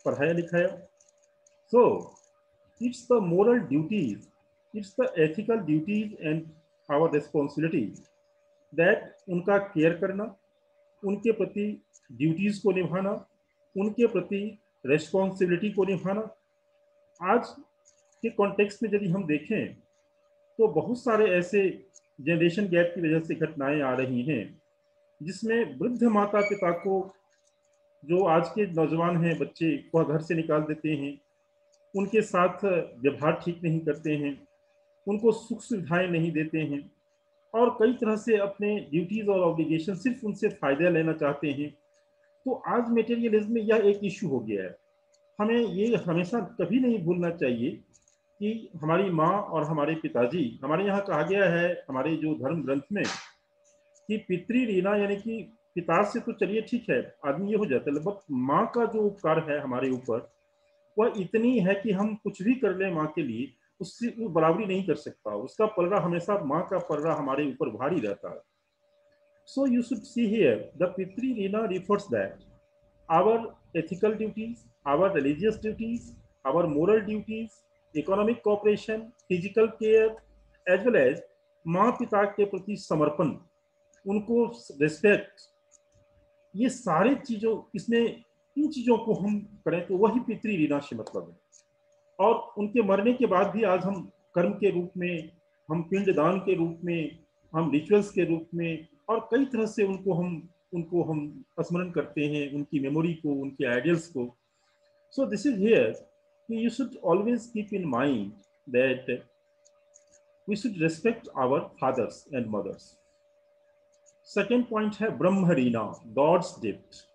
पढ़ाया लिखाया। So it's the moral duties, it's the ethical duties and our responsibility that उनका care करना, उनके प्रति ड्यूटीज को निभाना, उनके प्रति रेस्पॉन्सिबिलिटी को निभाना। आज के कॉन्टेक्स्ट में यदि हम देखें तो बहुत सारे ऐसे जनरेशन गैप की वजह से घटनाएं आ रही हैं जिसमें वृद्ध माता पिता को, जो आज के नौजवान हैं बच्चे, वह घर से निकाल देते हैं, उनके साथ व्यवहार ठीक नहीं करते हैं, उनको सुख सुविधाएं नहीं देते हैं और कई तरह से अपने ड्यूटीज और ऑब्लिगेशन सिर्फ उनसे फायदा लेना चाहते हैं। तो आज मटेरियलिज्म में यह एक इशू हो गया है। हमें ये हमेशा कभी नहीं भूलना चाहिए कि हमारी माँ और हमारे पिताजी, हमारे यहाँ कहा गया है हमारे जो धर्म ग्रंथ में कि पितृ ऋणा, यानी कि पिता से तो चलिए ठीक है आदमी ये हो जाता है, लगभग माँ का जो उपकार है हमारे ऊपर वह इतनी है कि हम कुछ भी कर लें माँ के लिए उससे वो बराबरी नहीं कर सकता। उसका पलड़ा हमेशा, माँ का पलड़ा हमारे ऊपर भारी रहता है। So you should see here the pitri rina refers that our ethical duties, our religious duties, our moral duties, economic cooperation, physical care, as well as माँ पिता के प्रति समर्पण, उनको रिस्पेक्ट, ये सारे चीजों, इसमें इन चीजों को हम करें तो वही पितृ ऋणा से मतलब है। और उनके मरने के बाद भी आज हम कर्म के रूप में, हम पिंडदान के रूप में, हम रिचुअल्स के रूप में और कई तरह से उनको हम स्मरण करते हैं, उनकी मेमोरी को, उनके आइडियल्स को। So this is here you should always keep in mind that we should respect our fathers and mothers. Second point है ब्रह्म ऋणा, गॉड्स गिफ्ट।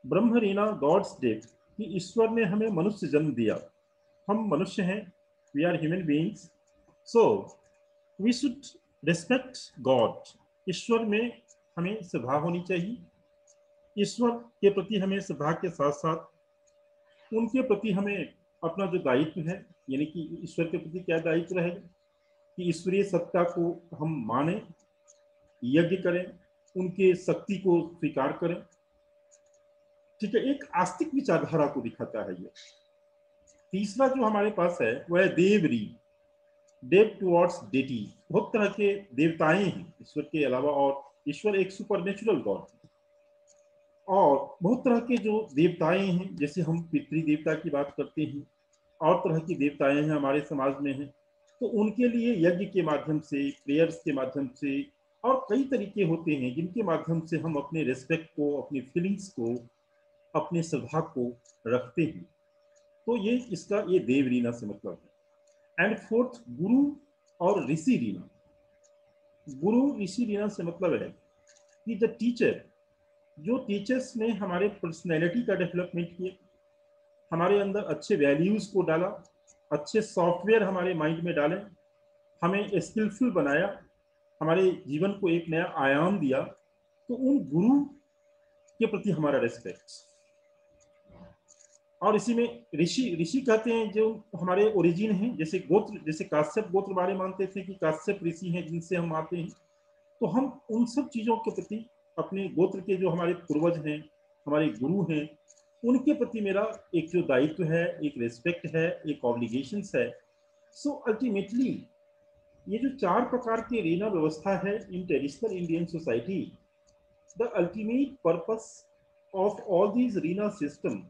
ब्रह्म ऋणा, गॉड्स गिफ्ट, कि ईश्वर ने हमें मनुष्य जन्म दिया, हम मनुष्य हैं, we are human beings, so we should respect God. ईश्वर में हमें श्रद्धा होनी चाहिए। ईश्वर के प्रति हमें श्रद्धा के साथ साथ उनके प्रति हमें अपना जो दायित्व है, यानी कि ईश्वर के प्रति क्या दायित्व रहेगा कि ईश्वरीय सत्ता को हम माने, यज्ञ करें, उनके शक्ति को स्वीकार करें। ठीक है, एक आस्तिक विचारधारा को दिखाता है ये। तीसरा जो हमारे पास है वह है देवरी, डेव टुवर्ड्स डेटी। बहुत तरह के देवताएं हैं ईश्वर के अलावा, और ईश्वर एक सुपरनेचुरल गॉड है। और बहुत तरह के जो देवताएं हैं, जैसे हम पितृ देवता की बात करते हैं, और तरह की देवताएं हैं हमारे समाज में हैं, तो उनके लिए यज्ञ के माध्यम से, प्रेयर्स के माध्यम से और कई तरीके होते हैं जिनके माध्यम से हम अपने रिस्पेक्ट को, अपनी फीलिंग्स को, अपने श्रद्धा को रखते हैं। तो ये देव ऋणा से मतलब है। एंड फोर्थ, गुरु और ऋषि ऋणा। गुरु ऋषि ऋणा से मतलब है कि द टीचर, जो टीचर्स ने हमारे पर्सनैलिटी का डेवलपमेंट किया, हमारे अंदर अच्छे वैल्यूज को डाला, अच्छे सॉफ्टवेयर हमारे माइंड में डाले, हमें स्किलफुल बनाया, हमारे जीवन को एक नया आयाम दिया, तो उन गुरु के प्रति हमारा रिस्पेक्ट। और इसी में ऋषि कहते हैं जो हमारे ओरिजिन हैं, जैसे गोत्र, जैसे काश्यप गोत्र वाले मानते थे कि काश्यप ऋषि हैं जिनसे हम आते हैं, तो हम उन सब चीजों के प्रति, अपने गोत्र के जो हमारे पूर्वज हैं, हमारे गुरु हैं, उनके प्रति मेरा एक जो दायित्व है, एक रिस्पेक्ट है, एक ऑब्लिगेशंस है। सो अल्टीमेटली ये जो 4 प्रकार की ऋणा व्यवस्था है in traditional Indian society, the ultimate purpose of all these rina system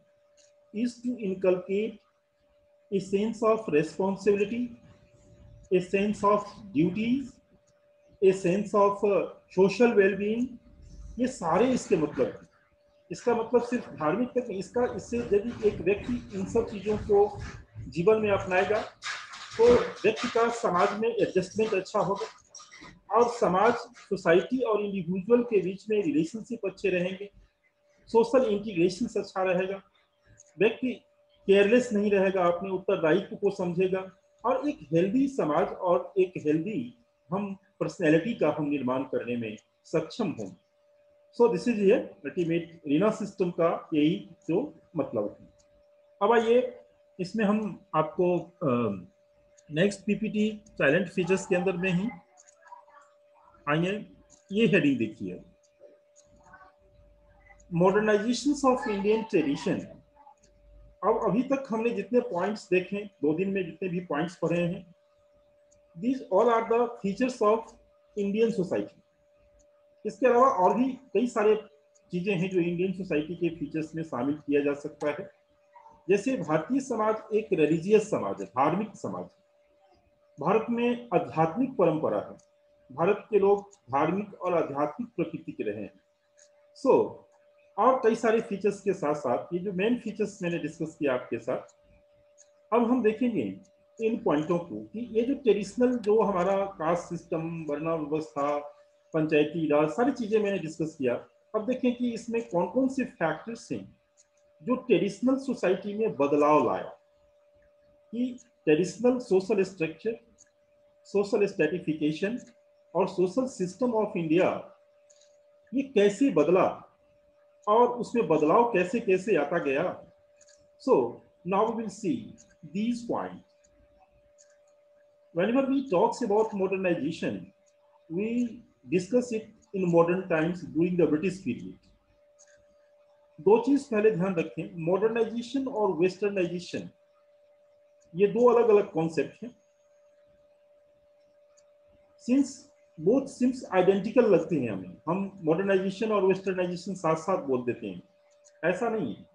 is to inculcate a sense of responsibility, a sense of duties, a sense of social well-being। ये सारे इसके मतलब हैं। इसका मतलब सिर्फ धार्मिक तक नहीं, इससे यदि एक व्यक्ति इन सब चीज़ों को जीवन में अपनाएगा तो व्यक्ति का समाज में एडजस्टमेंट अच्छा होगा और समाज, सोसाइटी और इंडिविजुअल के बीच में रिलेशनशिप अच्छे रहेंगे, सोशल इंटीग्रेशन अच्छा रहेगा, व्यक्ति केयरलेस नहीं रहेगा, अपने उत्तरदायित्व को समझेगा और एक हेल्दी समाज और एक हेल्दी हम पर्सनैलिटी का हम निर्माण करने में सक्षम हों। So this is here ultimate rina system का यही जो मतलब है। अब आइए इसमें हम आपको नेक्स्ट पीपीटी साइलेंट फीचर्स के अंदर में ही आइए, ये हेडिंग देखिए, मॉडर्नाइजेशन ऑफ इंडियन ट्रेडिशन अब अभी तक हमने जितने पॉइंट्स देखे, 2 दिन में जितने भी पॉइंट्स पढ़े हैं, these all are the features of Indian society. इसके अलावा और भी कई सारे चीजें हैं जो इंडियन सोसाइटी के फीचर्स में शामिल किया जा सकता है। जैसे भारतीय समाज एक रिलीजियस समाज है, धार्मिक समाज है। भारत में आध्यात्मिक परंपरा है। भारत के लोग धार्मिक और आध्यात्मिक प्रकृति के रहे हैं। सो और कई सारे फीचर्स के साथ साथ ये जो मेन फीचर्स मैंने डिस्कस किया आपके साथ, अब हम देखेंगे इन पॉइंटों को कि ये जो ट्रेडिशनल जो हमारा कास्ट सिस्टम, वर्ण व्यवस्था, पंचायती राज, सारी चीजें मैंने डिस्कस किया। अब देखें कि इसमें कौन कौन से फैक्टर्स हैं जो ट्रेडिशनल सोसाइटी में बदलाव लाया, कि traditional social structure, social stratification और सोशल सिस्टम ऑफ इंडिया ये कैसे बदला और उसमें बदलाव कैसे कैसे आता गया। So now we will see these points. Whenever we talks about modernization, we discuss it in modern times during the British period. दो चीज पहले ध्यान रखें, मॉडर्नाइजेशन और वेस्टर्नाइजेशन ये दो अलग अलग कॉन्सेप्ट हैं। सिंस बोथ सिम्स आइडेंटिकल लगते हैं हमें, हम मॉडर्नाइजेशन और वेस्टर्नाइजेशन साथ साथ बोल देते हैं, ऐसा नहीं है।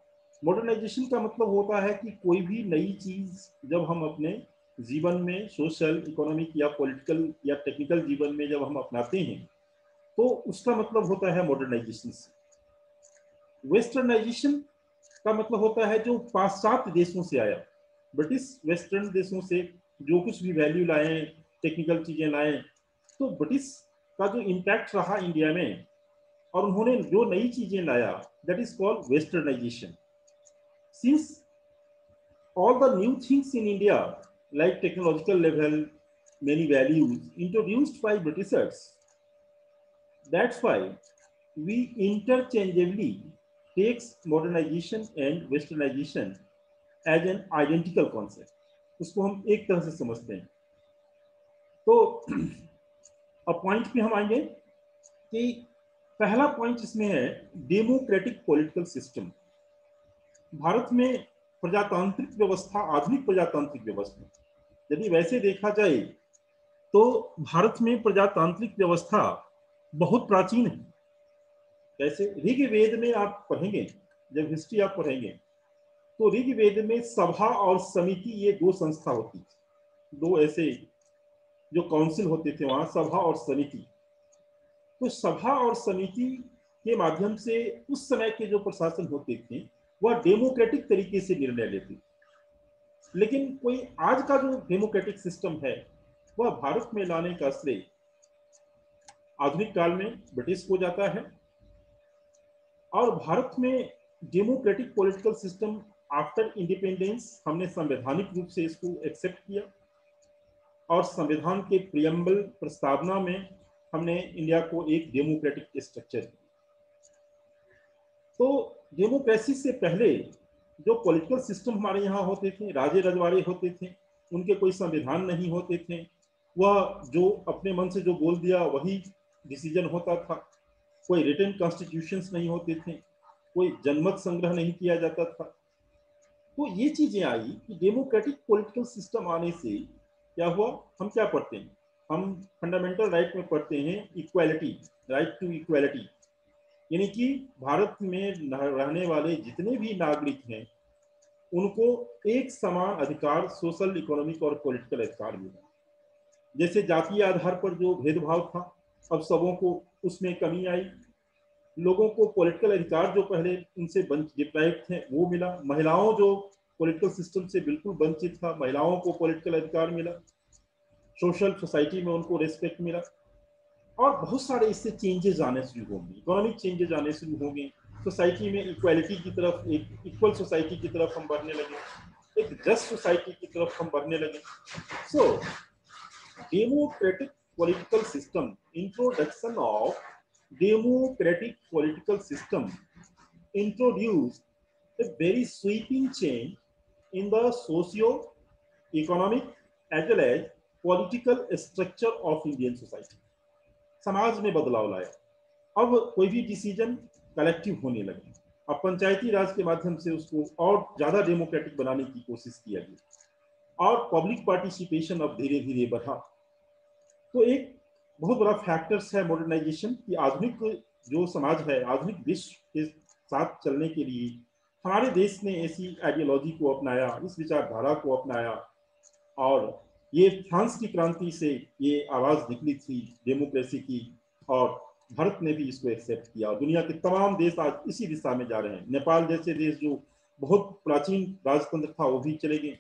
मॉडर्नाइजेशन का मतलब होता है कि कोई भी नई चीज जब हम अपने जीवन में, सोशल, इकोनॉमिक या पॉलिटिकल या टेक्निकल जीवन में जब हम अपनाते हैं, तो उसका मतलब होता है मॉडर्नाइजेशन से। वेस्टर्नाइजेशन का मतलब होता है जो पाश्चात्य देशों से आया, ब्रिटिश वेस्टर्न देशों से जो कुछ भी वैल्यू लाए, टेक्निकल चीजें लाए, तो ब्रिटिश का जो इम्पैक्ट रहा इंडिया में और उन्होंने जो नई चीजें लाया, that is called westernization. Since all the new things in India, like technological level, many values introduced by Britishers, that's why we interchangeably takes modernization and westernization as an identical concept. उसको हम एक तरह से समझते हैं। तो अब point पे हम आएंगे कि पहला पॉइंट इसमें है डेमोक्रेटिक पॉलिटिकल सिस्टम। भारत में प्रजातांत्रिक व्यवस्था, आधुनिक प्रजातांत्रिक व्यवस्था, यदि वैसे देखा जाए तो भारत में प्रजातांत्रिक व्यवस्था बहुत प्राचीन है। जैसे ऋग्वेद में आप पढ़ेंगे, जब हिस्ट्री आप पढ़ेंगे तो ऋग्वेद में सभा और समिति ये दो संस्था होती थी, दो ऐसे जो काउंसिल होते थे वहां, सभा और समिति। तो सभा और समिति के माध्यम से उस समय के जो प्रशासन होते थे वह डेमोक्रेटिक तरीके से निर्णय लेते। लेकिन कोई आज का जो डेमोक्रेटिक सिस्टम है वह भारत में लाने का श्रेय आधुनिक काल में ब्रिटिश को जाता है। और भारत में democratic political system after independence हमने संवैधानिक रूप से इसको एक्सेप्ट किया और संविधान के प्रियम्बल प्रस्तावना में हमने इंडिया को एक डेमोक्रेटिक स्ट्रक्चर दिया। तो डेमोक्रेसी से पहले जो पॉलिटिकल सिस्टम हमारे यहाँ होते थे, राजे रजवाड़े होते थे, उनके कोई संविधान नहीं होते थे, वह जो अपने मन से जो बोल दिया वही डिसीजन होता था, कोई रिटन कॉन्स्टिट्यूशंस नहीं होते थे, कोई जनमत संग्रह नहीं किया जाता था। तो ये चीजें आई कि डेमोक्रेटिक पॉलिटिकल सिस्टम आने से क्या हुआ, हम क्या पढ़ते हैं, हम फंडामेंटल राइट में पढ़ते हैं इक्वालिटी, राइट टू इक्वालिटी, यानी कि भारत में रहने वाले जितने भी नागरिक हैं उनको एक समान अधिकार, सोशल, इकोनॉमिक और पॉलिटिकल अधिकार मिला। जैसे जातीय आधार पर जो भेदभाव था अब सबों को उसमें कमी आई, लोगों को पॉलिटिकल अधिकार जो पहले उनसे डिप्राइव थे वो मिला, महिलाओं जो पॉलिटिकल सिस्टम से बिल्कुल वंचित था महिलाओं को पॉलिटिकल अधिकार मिला, सोशल सोसाइटी में उनको रेस्पेक्ट मिला। और बहुत सारे इससे चेंजेस आने शुरू होंगे, इकोनॉमिक चेंजेस आने शुरू होंगे, सोसाइटी में इक्वालिटी की तरफ, एक इक्वल सोसाइटी की तरफ हम बढ़ने लगे, एक जस्ट सोसाइटी की तरफ हम बढ़ने लगे। So democratic political system, introduction of democratic political system introduced a very sweeping change in the socio-economic as well as political structure of Indian society. समाज में बदलाव लाया। अब कोई भी डिसीजन कलेक्टिव होने लगे, अब पंचायती राज के माध्यम से उसको और ज्यादा डेमोक्रेटिक बनाने की कोशिश किया गया और पब्लिक पार्टिसिपेशन अब धीरे धीरे बढ़ा। तो एक बहुत बड़ा फैक्टर्स है मॉडर्नाइजेशन की आधुनिक जो समाज है, आधुनिक विश्व के साथ चलने के लिए हमारे देश ने ऐसी आइडियोलॉजी को अपनाया, इस विचारधारा को अपनाया और ये फ्रांस की क्रांति से ये आवाज निकली थी डेमोक्रेसी की और भारत ने भी इसको एक्सेप्ट किया। दुनिया के तमाम देश आज इसी दिशा में जा रहे हैं। नेपाल जैसे देश जो बहुत प्राचीन राजतंत्र था वो भी चले गए।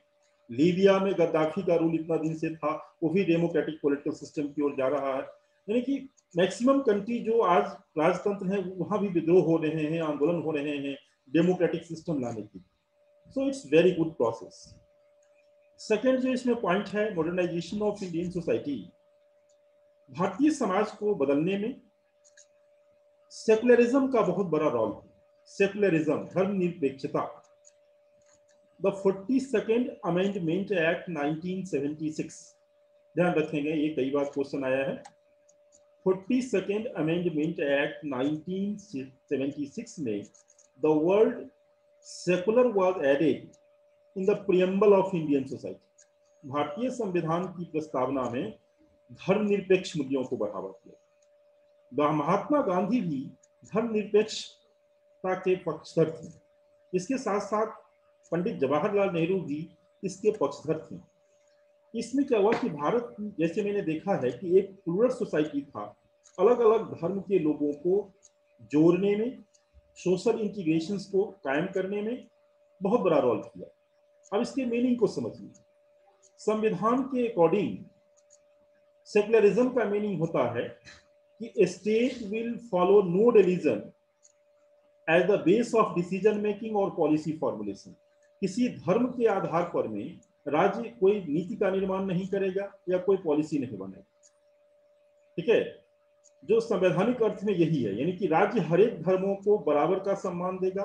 लीबिया में गद्दाफी का रूल इतना दिन से था, वो भी डेमोक्रेटिक पॉलिटिकल सिस्टम की ओर जा रहा है। यानी कि मैक्सिमम कंट्री जो आज राजतंत्र है वहां भी विद्रोह हो रहे हैं, आंदोलन हो रहे हैं डेमोक्रेटिक सिस्टम लाने की। So it's very good process. Second जो इसमें पॉइंट है modernization of Indian society, Bharatiya Samaj को बदलने में सेकुलरिज्म का बहुत बड़ा रोल है। सेकुलरिज्म, धर्मनिरपेक्षता। द 42nd अमेंडमेंट एक्ट 1976, ध्यान रखेंगे ये कई बार क्वेश्चन आया है। 42nd अमेंडमेंट एक्ट 1976 में the word secular was added in the preamble of Indian society. भारतीय संविधान की प्रस्तावना में धर्मनिरपेक्ष मूल्यों को बढ़ावा दिया। महात्मा गांधी भी धर्मनिरपेक्षता के पक्षधर थे। इसके साथ साथ पंडित जवाहरलाल नेहरू भी इसके पक्षधर थे। इसमें क्या हुआ कि भारत, जैसे मैंने देखा है कि एक प्लूरल सोसाइटी था, अलग अलग धर्म के लोगों को जोड़ने में, सोशल इंटीग्रेशंस को कायम करने में बहुत बड़ा रोल किया। अब इसके मीनिंग को समझिए। संविधान के अकॉर्डिंग सेकुलरिज्म का मीनिंग होता है कि state will follow no religion as the base of decision making और पॉलिसी फॉर्मुलेशन। किसी धर्म के आधार पर में राज्य कोई नीति का निर्माण नहीं करेगा या कोई पॉलिसी नहीं बनेगा। ठीक है, जो संवैधानिक अर्थ में यही है, यानी कि राज्य हर एक धर्मों को बराबर का सम्मान देगा,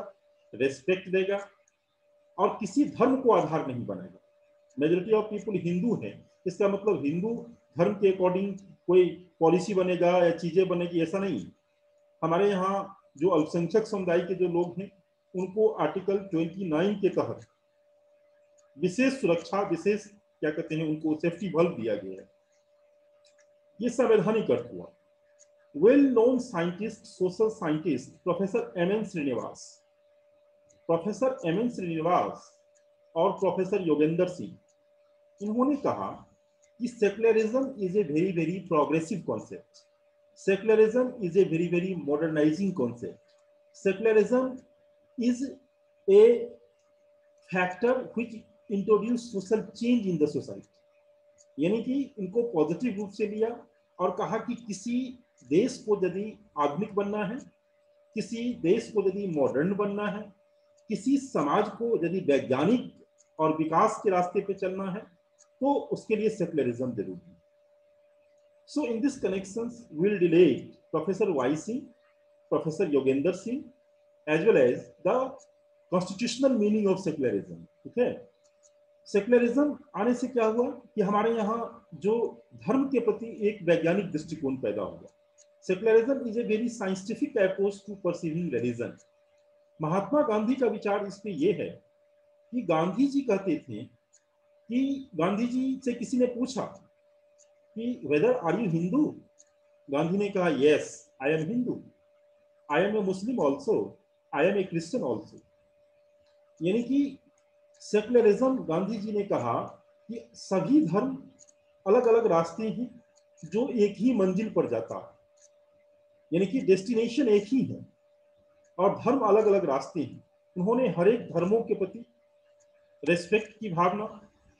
रेस्पेक्ट देगा और किसी धर्म को आधार नहीं बनाएगा। मेजोरिटी ऑफ पीपुल हिंदू है, इसका मतलब हिंदू धर्म के अकॉर्डिंग कोई पॉलिसी बनेगा या चीजें बनेगी, ऐसा नहीं। हमारे यहाँ जो अल्पसंख्यक समुदाय के जो लोग हैं उनको आर्टिकल 29 के तहत विशेष सुरक्षा, विशेष क्या कहते हैं, उनको सेफ्टी बल्ब दिया गया है। ये संवैधानिक अर्थ हुआ। Well known scientist, social scientist professor M N. Srinivas, professor M N. Srinivas और प्रोफेसर योगेंद्र सिंह, इन्होंने कहा कि secularism is a very very progressive concept, secularism is a very very modernizing concept, secularism is a factor which introduce social change in the society. यानी कि इनको positive रूप से लिया और कहा कि किसी देश को यदि आधुनिक बनना है, किसी देश को यदि मॉडर्न बनना है, किसी समाज को यदि वैज्ञानिक और विकास के रास्ते पे चलना है, तो उसके लिए सेकुलरिज्म जरूरी है। So in this connections will dilate professor Y Singh, professor Yogendra Singh as well as the constitutional meaning of secularism. ठीक है, सेकुलरिज्म आने से क्या हुआ कि हमारे यहाँ जो धर्म के प्रति एक वैज्ञानिक दृष्टिकोण पैदा हुआ। Secularism is a very scientific approach to perceiving religion. Mahatma Gandhi का विचार इस पे ये है कि गांधी जी कहते थे कि गांधी जी से किसी ने पूछा कि whether are you Hindu, Gandhi ने कहा yes I am Hindu, I am a Muslim also, I am a Christian also. यानी कि सेकुलरिज्म, गांधी जी ने कहा कि सभी धर्म अलग अलग रास्ते हैं जो एक ही मंजिल पर जाता है, यानी कि डेस्टिनेशन एक ही है और धर्म अलग अलग रास्ते हैं। उन्होंने हर एक धर्मों के प्रति रेस्पेक्ट की भावना,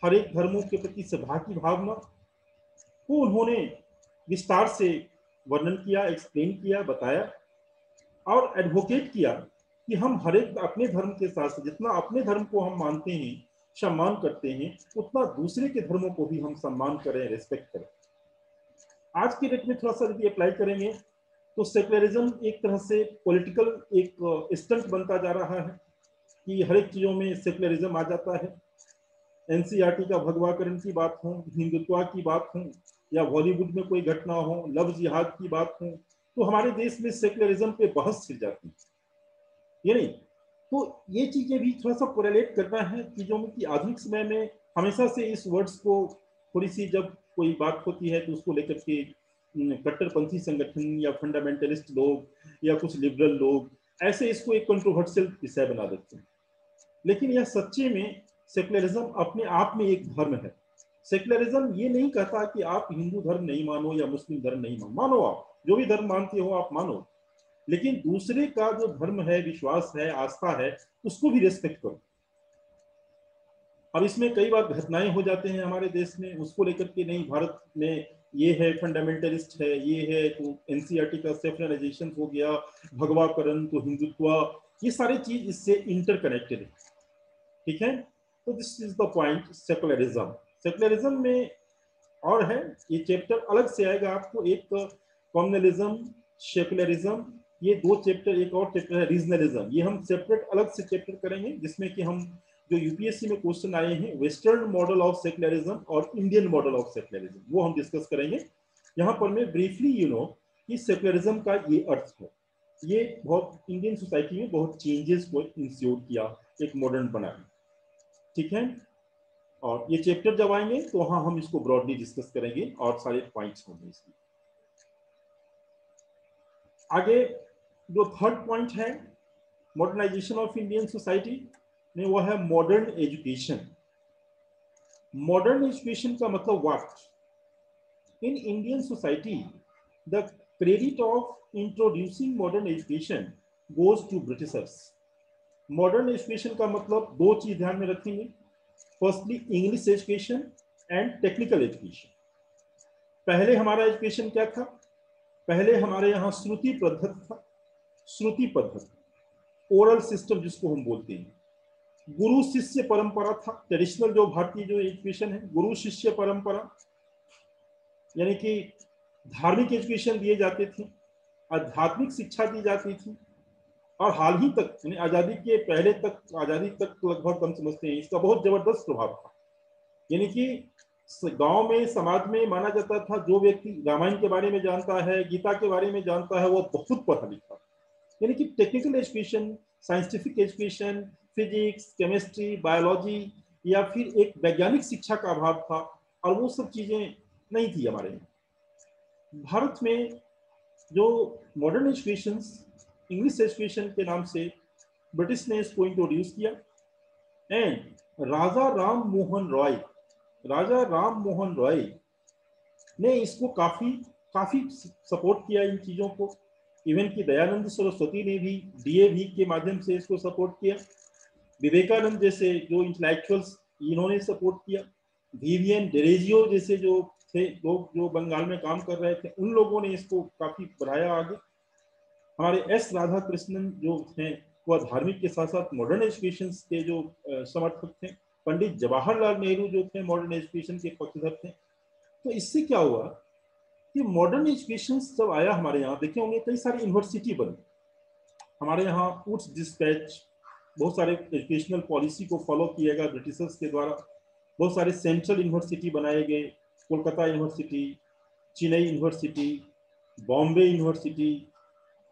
हर एक धर्मों के प्रति सद्भाव की भावना को उन्होंने विस्तार से वर्णन किया, एक्सप्लेन किया, बताया और एडवोकेट किया कि हम हर एक अपने धर्म के साथ जितना अपने धर्म को हम मानते हैं, सम्मान करते हैं, उतना दूसरे के धर्मों को भी हम सम्मान करें, रेस्पेक्ट करें। आज की डेट में थोड़ा सा यदि अप्लाई करेंगे तो सेकुलरिज्म एक तरह से पॉलिटिकल एक स्टंट बनता जा रहा है कि हर एक चीजों में सेकुलरिज्म आ जाता है। एनसीईआरटी का भगवाकरण की बात हो, हिंदुत्व की बात हो या बॉलीवुड में कोई घटना हो, लव जिहाद की बात हो, तो हमारे देश में सेकुलरिज्म पे बहस छिड़ जाती है। ये नहीं, तो ये चीजें भी थोड़ा सा कोरिलेट करना है चीजों में कि आधुनिक समय में हमेशा से इस वर्ड्स को थोड़ी सी जब कोई बात होती है तो उसको लेकर के कट्टरपंथी संगठन या फंडामेंटलिस्ट लोग या कुछ लिबरल लोग ऐसे इसको एक कंट्रोवर्शियल विषय बना देते हैं। लेकिन यह सच्चे में सेकुलरिज्म अपने आप में एक धर्म है। सेकुलरिज्म ये नहीं कहता कि आप हिंदू धर्म नहीं मानो या मुस्लिम धर्म नहीं मानो, मानो आप जो भी धर्म मानते हो आप मानो, लेकिन दूसरे का जो धर्म है, विश्वास है, आस्था है, उसको भी रेस्पेक्ट करो। अब इसमें कई बार घटनाएं हो जाते हैं हमारे देश में, उसको लेकर के नहीं भारत में ये है फंडामेंटलिस्ट है, ये है तो एनसीईआरटी का सेकुलराइजेशन हो गया, भगवाकरण तो हिंदुत्व, ये सारी चीज इससे इंटरकनेक्टेड है। ठीक है, तो this is the point secularism. Secularism में और है, ये चैप्टर अलग से आएगा आपको, एक कॉम्युनलिज्म, सेकुलरिज्म, ये दो चैप्टर, एक और चैप्टर है रीजनलिज्म, ये हम सेपरेट अलग से चैप्टर करेंगे, जिसमें कि हम जो यूपीएससी में क्वेश्चन आए हैं वेस्टर्न मॉडल ऑफ सेकुलरिज्म और इंडियन मॉडल ऑफ सेकुलरिज्म, वो हम डिस्कस करेंगे। यहाँ पर मैं ब्रीफली कि सेकुलरिज्म का ये अर्थ है, ये बहुत इंडियन सोसाइटी में बहुत चेंजेस को इंस्योर किया, एक मॉडर्न बनाया। ठीक है, और ये चैप्टर जब आएंगे तो वहां हम इसको ब्रॉडली डिस्कस करेंगे और सारे पॉइंट्स होंगे इसमें। आगे जो थर्ड पॉइंट है मॉडर्नाइजेशन ऑफ इंडियन सोसाइटी में, वो है मॉडर्न एजुकेशन। मॉडर्न एजुकेशन का मतलब what? In Indian society the credit of introducing modern education goes to Britishers. Modern education का मतलब दो चीज ध्यान में रखेंगे, firstly English education and technical education. पहले हमारा एजुकेशन क्या था? पहले हमारे यहाँ श्रुति पद्धति था, श्रुति पद्धति, ओरल सिस्टम जिसको हम बोलते हैं, गुरु शिष्य परंपरा था। ट्रेडिशनल जो भारतीय जो एजुकेशन है, गुरु शिष्य परंपरा, यानी कि धार्मिक एजुकेशन दिए जाते थे, आध्यात्मिक शिक्षा दी जाती थी, और हाल ही तक यानी आजादी के पहले तक, आजादी तक लगभग हम समझते हैं इसका बहुत जबरदस्त प्रभाव था। यानी कि गांव में, समाज में माना जाता था जो व्यक्ति रामायण के बारे में जानता है, गीता के बारे में जानता है, वो बहुत पढ़ा लिखा। यानी कि technical education, scientific education, physics, chemistry, biology या फिर एक वैज्ञानिक शिक्षा का अभाव था, और वो सब चीजें नहीं थी हमारे यहाँ। भारत में जो मॉडर्न एजुकेशन, इंग्लिश एजुकेशन के नाम से ब्रिटिश ने इसको इंट्रोड्यूस किया, एंड राजा राम मोहन रॉय ने इसको काफी सपोर्ट किया इन चीजों को। इवन कि दयानंद सरस्वती ने भी डीएवी के माध्यम से इसको सपोर्ट किया, विवेकानंद जैसे जो इंटेलेक्चुअल्स इन्होंने सपोर्ट किया, विवियन डेरेजियो जैसे जो थे लोग जो बंगाल में काम कर रहे थे, उन लोगों ने इसको काफी बढ़ाया आगे। हमारे एस राधा कृष्णन जो थे वह धार्मिक के साथ साथ मॉडर्न एजुकेशन के जो समर्थक थे। पंडित जवाहरलाल नेहरू जो थे मॉडर्न एजुकेशन के पक्षधर थे। तो इससे क्या हुआ कि मॉडर्न एजुकेशन जब आया हमारे यहाँ, देखे होंगे कई सारी यूनिवर्सिटी बनी हमारे यहाँ, वुड्स डिस्पैच, बहुत सारे एजुकेशनल पॉलिसी को फॉलो किया गया ब्रिटिशर्स के द्वारा, बहुत सारे सेंट्रल यूनिवर्सिटी बनाए गए, Kolkata university, Chennai university, Bombay university,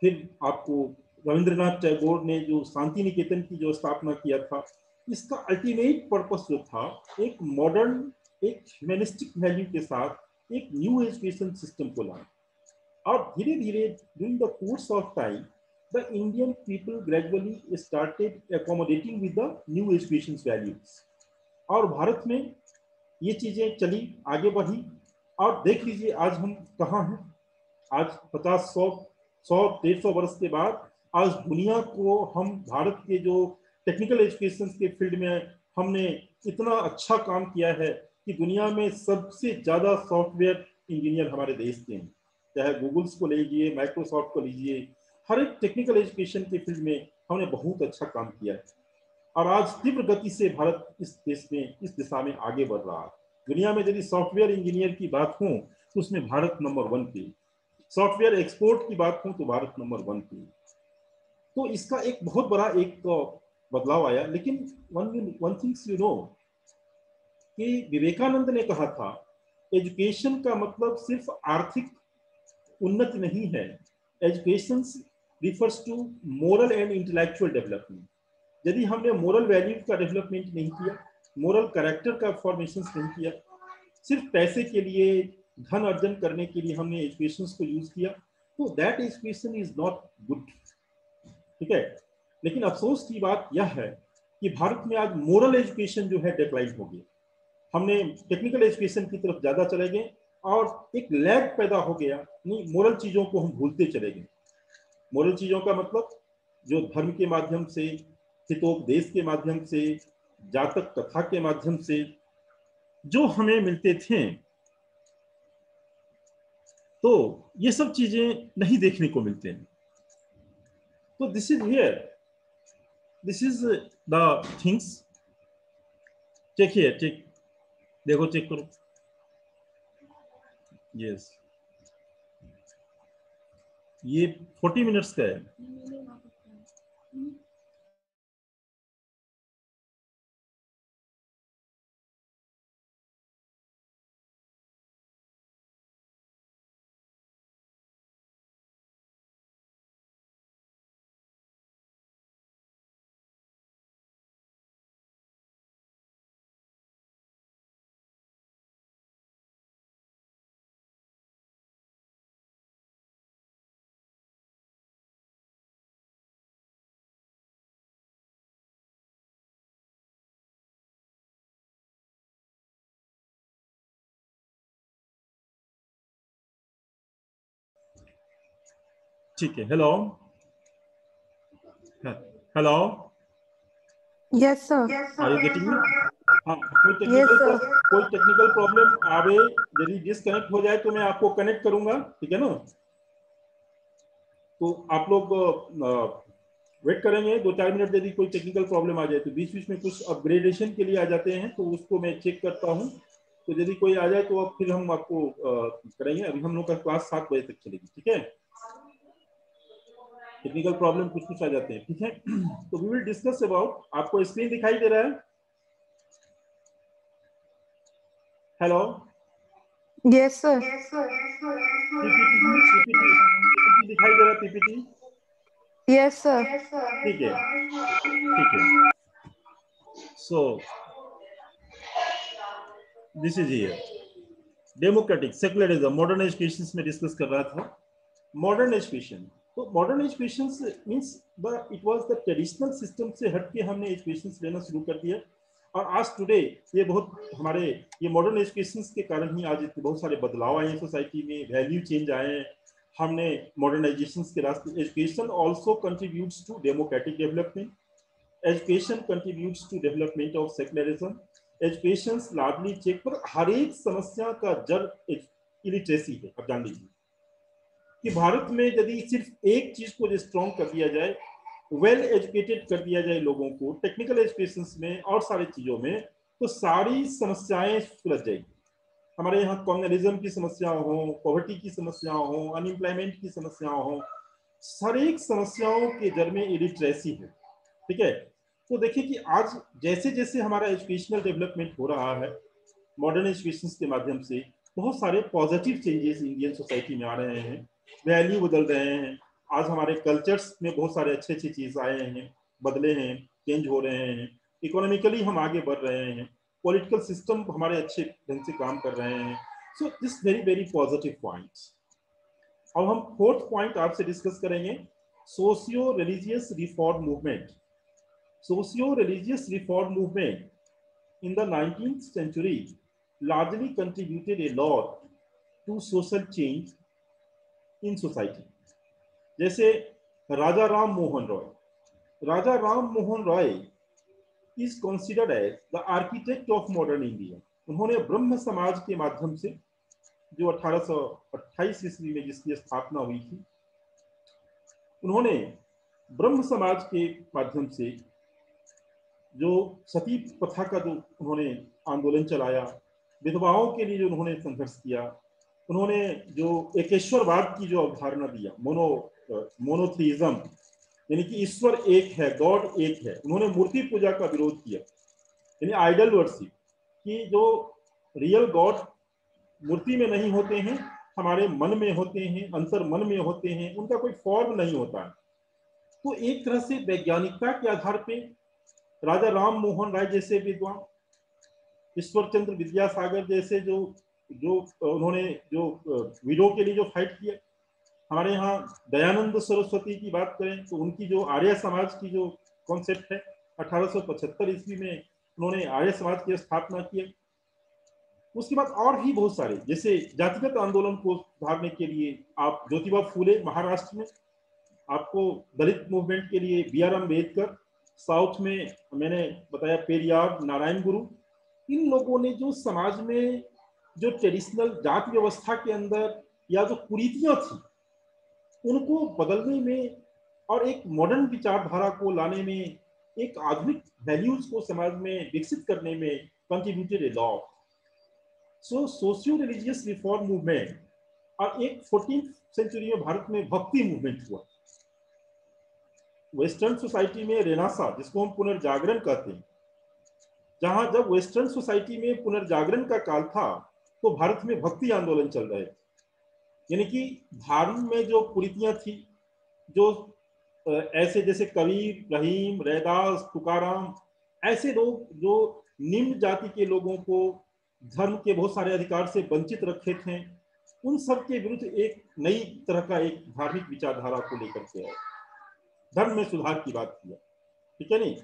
फिर आपको रविंद्रनाथ टैगोर ने जो शांति निकेतन की जो स्थापना किया था, इसका अल्टीमेट पर्पस जो था एक मॉडर्न, एक ह्यूमनिस्टिक वैल्यू के साथ एक न्यू एजुकेशन सिस्टम को लाना। और धीरे धीरे during the course of time the Indian people gradually started accommodating with the new education values, और भारत में ये चीजें चली, आगे बढ़ी, और देख लीजिए आज हम कहाँ हैं। आज 50, 100, 150 वर्ष के बाद आज दुनिया को हम भारत के जो टेक्निकल एजुकेशन के फील्ड में हमने इतना अच्छा काम किया है कि दुनिया में सबसे ज्यादा सॉफ्टवेयर इंजीनियर हमारे देश के हैं। चाहे गूगल्स को लीजिए, माइक्रोसॉफ्ट को लीजिए, हर एक टेक्निकल एजुकेशन के फील्ड में हमने बहुत अच्छा काम किया है। और आज तीव्र गति से भारत इस देश में, इस दिशा में आगे बढ़ रहा है। दुनिया में यदि सॉफ्टवेयर इंजीनियर की बात हो तो उसमें भारत नंबर 1 पे, सॉफ्टवेयर एक्सपोर्ट की बात हो तो भारत नंबर 1 पे। तो इसका एक बहुत बड़ा एक बदलाव आया। लेकिन वन थिंग्स यू नो कि विवेकानंद ने कहा था एजुकेशन का मतलब सिर्फ आर्थिक उन्नति नहीं है, education refers to moral and intellectual development. यदि हमने मोरल वैल्यू का डेवलपमेंट नहीं किया, मोरल कैरेक्टर का फॉर्मेशन नहीं किया, सिर्फ पैसे के लिए, धन अर्जन करने के लिए हमने एजुकेशन को यूज किया, तो that education is not good. ठीक है, लेकिन अफसोस की बात यह है कि भारत में आज मोरल एजुकेशन जो है डिक्लाइन हो गया। हमने टेक्निकल एजुकेशन की तरफ ज्यादा चले गए और एक लैग पैदा हो गया, नहीं मोरल चीजों को हम भूलते चले गए। मोरल चीजों का मतलब जो धर्म के माध्यम से, हितोपदेश के माध्यम से, जातक कथा के माध्यम से जो हमें मिलते थे, तो ये सब चीजें नहीं देखने को मिलते हैं। तो this is here, this is the things. Check here, check, देखो, चेक करो। यस, ये 40 मिनट्स का है। ठीक है, hello, hello, yes sir, are you getting me? हाँ, यस सर, कोई टेक्निकल प्रॉब्लम आवे, यदि डिसकनेक्ट हो जाए तो मैं आपको कनेक्ट करूंगा, ठीक है ना? तो आप लोग वेट करेंगे 2-4 मिनट। यदि कोई टेक्निकल प्रॉब्लम आ जाए तो बीच बीच में कुछ अपग्रेडेशन के लिए आ जाते हैं, तो उसको मैं चेक करता हूँ। तो यदि कोई आ जाए तो अब फिर हम आपको करेंगे। अभी हम लोग का क्लास 7 बजे तक चलेगी, ठीक है? टेक्निकल प्रॉब्लम कुछ कुछ आ जाते हैं, ठीक है? तो वी विल डिस्कस अबाउट, आपको स्क्रीन दिखाई दे रहा है? हेलो, यस सर, पीपीटी दिखाई दे रहा है? पीपीटी, यस सर, ठीक है, ठीक है। सो this is here, democratic secularism modern education में डिस्कस कर रहा था। मॉडर्न एजुकेशन, तो modern education means it was the traditional system से हटके हमने एजुकेशन लेना शुरू कर दिया। और आज टुडे ये बहुत हमारे ये मॉडर्न एजुकेशन के कारण ही आज बहुत सारे बदलाव आए हैं सोसाइटी में, वैल्यू चेंज आए हैं। हमने मॉडर्नाइजेशन के रास्ते, education also contributes to democratic development, education contributes to development of secularism, education largely check पर हर एक समस्या का जड़ इलिटरेसी है। अब जान लीजिए कि भारत में यदि सिर्फ एक चीज को स्ट्रॉन्ग कर दिया जाए, वेल एजुकेटेड कर दिया जाए लोगों को टेक्निकल एजुकेशन में और सारी चीजों में, तो सारी समस्याएं सुलझ जाएगी। हमारे यहाँ कम्युनलिज्म की समस्याओं हो, पॉवर्टी की समस्याओं हो, अनएम्प्लॉयमेंट की समस्याओं हो, हर एक समस्याओं के जड़ में इलिटरेसी है, ठीक है? तो देखिए कि आज जैसे जैसे हमारा एजुकेशनल डेवलपमेंट हो रहा है मॉडर्न एजुकेशन के माध्यम से, बहुत सारे पॉजिटिव चेंजेस इंडियन सोसाइटी में आ रहे हैं, वैल्यू बदल रहे हैं। आज हमारे कल्चर्स में बहुत सारे अच्छे अच्छे चीज आए हैं, बदले हैं, चेंज हो रहे हैं। इकोनॉमिकली हम आगे बढ़ रहे हैं, पॉलिटिकल सिस्टम हमारे अच्छे ढंग से काम कर रहे हैं। So this very very positive points. अब हम फोर्थ पॉइंट आपसे डिस्कस करेंगे, socio religious reform movement. Socio religious reform movement in the 19th century largely contributed a lot to social change in society. जैसे राजा राम मोहन रॉय, राजा Ram Mohan Roy is considered as the architect of modern India. उन्होंने ब्रह्म समाज के माध्यम से, जो 1828 ईस्वी में जिसकी स्थापना हुई थी, उन्होंने ब्रह्म समाज के माध्यम से जो सती प्रथा का जो उन्होंने आंदोलन चलाया, विधवाओं के लिए जो उन्होंने संघर्ष किया, उन्होंने जो एकेश्वरवाद की जो अवधारणा दिया, मोनोथीइज्म, यानी कि ईश्वर एक है, गॉड एक है, उन्होंने मूर्ति पूजा का विरोध किया, यानी आइडल वर्शिप, कि जो रियल गॉड मूर्ति में नहीं होते हैं, हमारे मन में होते हैं, अंतर मन में होते हैं, उनका कोई फॉर्म नहीं होता है। तो एक तरह से वैज्ञानिकता के आधार पे राजा राम मोहन राय जैसे विद्वान, ईश्वर चंद्र विद्यासागर जैसे जो जो उन्होंने जो विडो के लिए जो फाइट किया। हमारे यहाँ दयानंद सरस्वती की बात करें तो उनकी जो आर्य समाज की जो कॉन्सेप्ट है, 1875 ईस्वी में उन्होंने आर्य समाज की स्थापना की। उसके बाद और भी बहुत सारे, जैसे जातिगत आंदोलन को सुधारने के लिए आप ज्योतिबा फूले महाराष्ट्र में, आपको दलित मूवमेंट के लिए बी आर अम्बेडकर, साउथ में मैंने बताया पेरियार, नारायण गुरु। इन लोगों ने जो समाज में जो ट्रेडिशनल जाति व्यवस्था के अंदर या जो कुरीतियां थी उनको बदलने में और एक मॉडर्न विचारधारा को लाने में, एक आधुनिक वैल्यूज को समाज में विकसित करने में contributed a lot. So socio religious reform movement, और एक 14th सेंचुरी में भारत में भक्ति मूवमेंट हुआ। वेस्टर्न सोसाइटी में रेनासा, जिसको हम पुनर्जागरण कहते हैं, जहां जब वेस्टर्न सोसाइटी में पुनर्जागरण का काल था तो भारत में भक्ति आंदोलन चल रहे थे। यानी कि धर्म में जो कुरीतियां थी, जो ऐसे जैसे कबीर, रहीम, रैदास, तुकाराम, ऐसे लोग जो निम्न जाति के लोगों को धर्म के बहुत सारे अधिकार से वंचित रखे थे, उन सब के विरुद्ध एक नई तरह का एक धार्मिक विचारधारा को लेकर के आए, धर्म में सुधार की बात किया। ठीक है नहीं?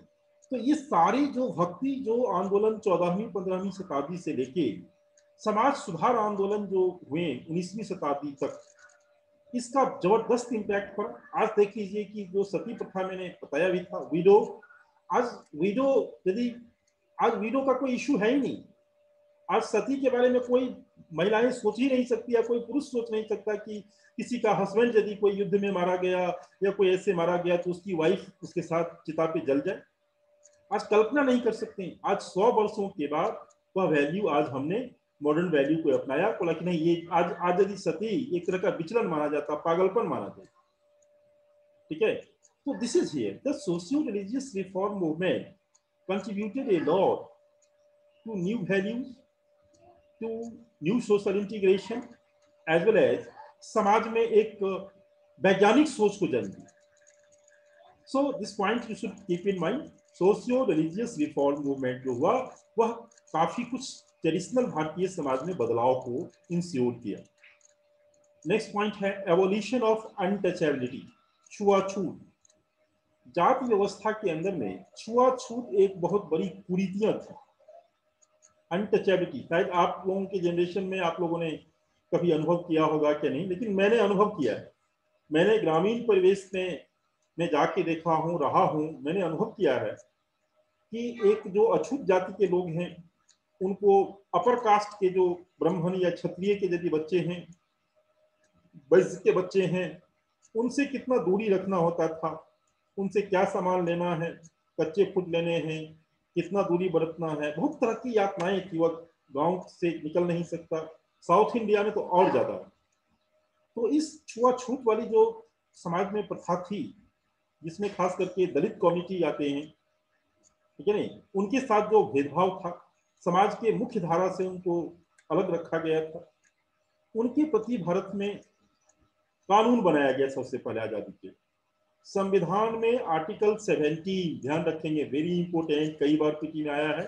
तो ये सारी जो भक्ति जो आंदोलन 14वीं 15वीं शताब्दी से लेके समाज सुधार आंदोलन जो हुए 19वीं शताब्दी तक, इसका जबरदस्त इम्पैक्ट पड़ा। आज देख लीजिए कि जो सती प्रथा मैंने बताया भी था, विडो, आज विडो, यदि आज विडो का कोई इशू है ही नहीं। आज सती के बारे में कोई महिलाएं सोच ही नहीं सकती, या कोई पुरुष सोच नहीं सकता कि किसी का हस्बैंड यदि कोई युद्ध में मारा गया या कोई ऐसे मारा गया तो उसकी वाइफ उसके साथ चिता पे जल जाए। आज कल्पना नहीं कर सकते। आज 100 वर्षों के बाद वह वैल्यू आज हमने मॉडर्न वैल्यू को अपनाया, बोला कि नहीं, ये आज यदि सती एक तरह का विचलन माना जाता, पागलपन माना जाता। ठीक है? तो this is here the socio religious reform movement contributed a lot to new values, to new social integration, as well as समाज में एक वैज्ञानिक सोच को जन्म दी। So this point you should keep in mind. Socio religious reform movement जो हुआ वह काफी कुछ ट्रेडिशनल भारतीय समाज में बदलाव को इंश्योर किया। नेक्स्ट पॉइंट है एवोल्यूशन ऑफ अनटचेबिलिटी, छुआछूत। जाति व्यवस्था के अंदर में छुआछूत एक बहुत बड़ी कुरीतियां थी। अनटचेबिलिटी, शायद आप लोगों के जनरेशन में आप लोगों ने कभी अनुभव किया होगा क्या नहीं, लेकिन मैंने अनुभव किया है। मैंने ग्रामीण परिवेश में जाके देखा हूँ, रहा हूँ, मैंने अनुभव किया है कि एक जो अछूत जाति के लोग हैं उनको अपर कास्ट के जो ब्राह्मण या क्षत्रिय के यदि बच्चे हैं, वैश्य के बच्चे हैं, उनसे कितना दूरी रखना होता था, उनसे क्या सामान लेना है, कच्चे फूड लेने हैं, कितना दूरी बरतना है, बहुत तरह की यातनाएं थी। वह गांव से निकल नहीं सकता, साउथ इंडिया में तो और ज्यादा। तो इस छुआछूत वाली जो समाज में प्रथा थी, जिसमें खास करके दलित कम्युनिटी आते हैं, ठीक है नहीं, उनके साथ जो भेदभाव था, समाज के मुख्य धारा से उनको अलग रखा गया था। उनके प्रति भारत में कानून बनाया गया सबसे पहले आजादी के। संविधान में आर्टिकल 17, ध्यान रखेंगे, वेरी इंपोर्टेंट, कई बार पीटी में आया है।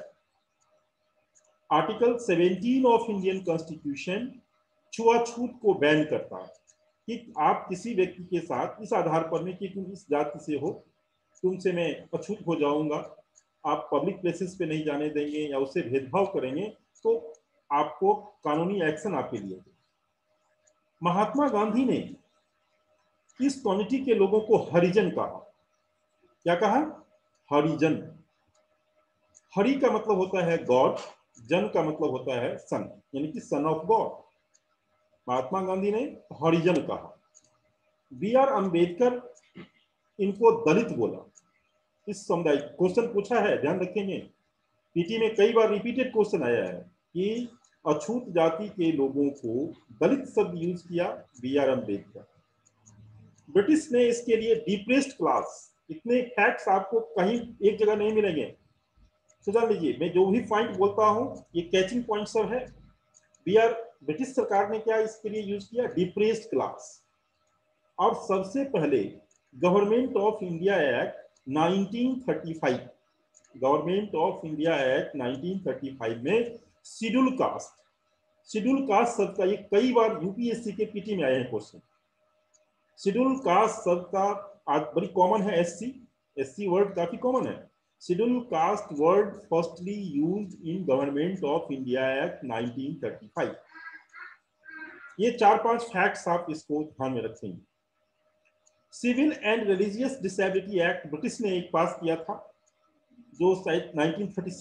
आर्टिकल 17 ऑफ इंडियन कॉन्स्टिट्यूशन छुआछूत को बैन करता है कि आप किसी व्यक्ति के साथ इस आधार पर नहीं कि तुम इस जाति से हो, तुमसे मैं अछूत हो जाऊंगा, आप पब्लिक प्लेसेस पे नहीं जाने देंगे या उससे भेदभाव करेंगे तो आपको कानूनी एक्शन आपके लिए। महात्मा गांधी ने इस कम्युनिटी के लोगों को हरिजन कहा। क्या कहा? हरिजन। हरि का मतलब होता है गॉड, जन का मतलब होता है सन, यानी कि son of God. Mahatma Gandhi ने हरिजन कहा। बी आर अम्बेडकर इनको दलित बोला। इस समुदाय, क्वेश्चन पूछा है, ध्यान रखेंगे, पीटी में कई बार रिपीटेड क्वेश्चन आया है कि अछूत जाति के लोगों को दलित शब्द यूज किया बी आर अम्बेडकर। ब्रिटिश ने इसके लिए डिप्रेस्ड क्लास, इतने फैक्ट्स आपको कहीं एक जगह नहीं मिलेंगे, तो जान लीजिए मैं जो भी पॉइंट बोलता हूं ये कैचिंग पॉइंट सब है। ब्रिटिश सरकार ने क्या इसके लिए यूज किया? Depressed class. और सबसे पहले government of India act 1935, government of India act 1935 में शेड्यूल कास्ट शब्द का, ये कई बार यूपीएससी के पीटी में आए हैं क्वेश्चन। शेड्यूल कास्ट शब्द का आज बड़ी कॉमन है, एससी वर्ड काफी कॉमन है। Schedule caste word firstly used in government of India act 1935। ये 4-5 फैक्ट्स आप इसको ध्यान में रखेंगे। Civil and religious disability act British ने एक पास किया था, जो शायद 1936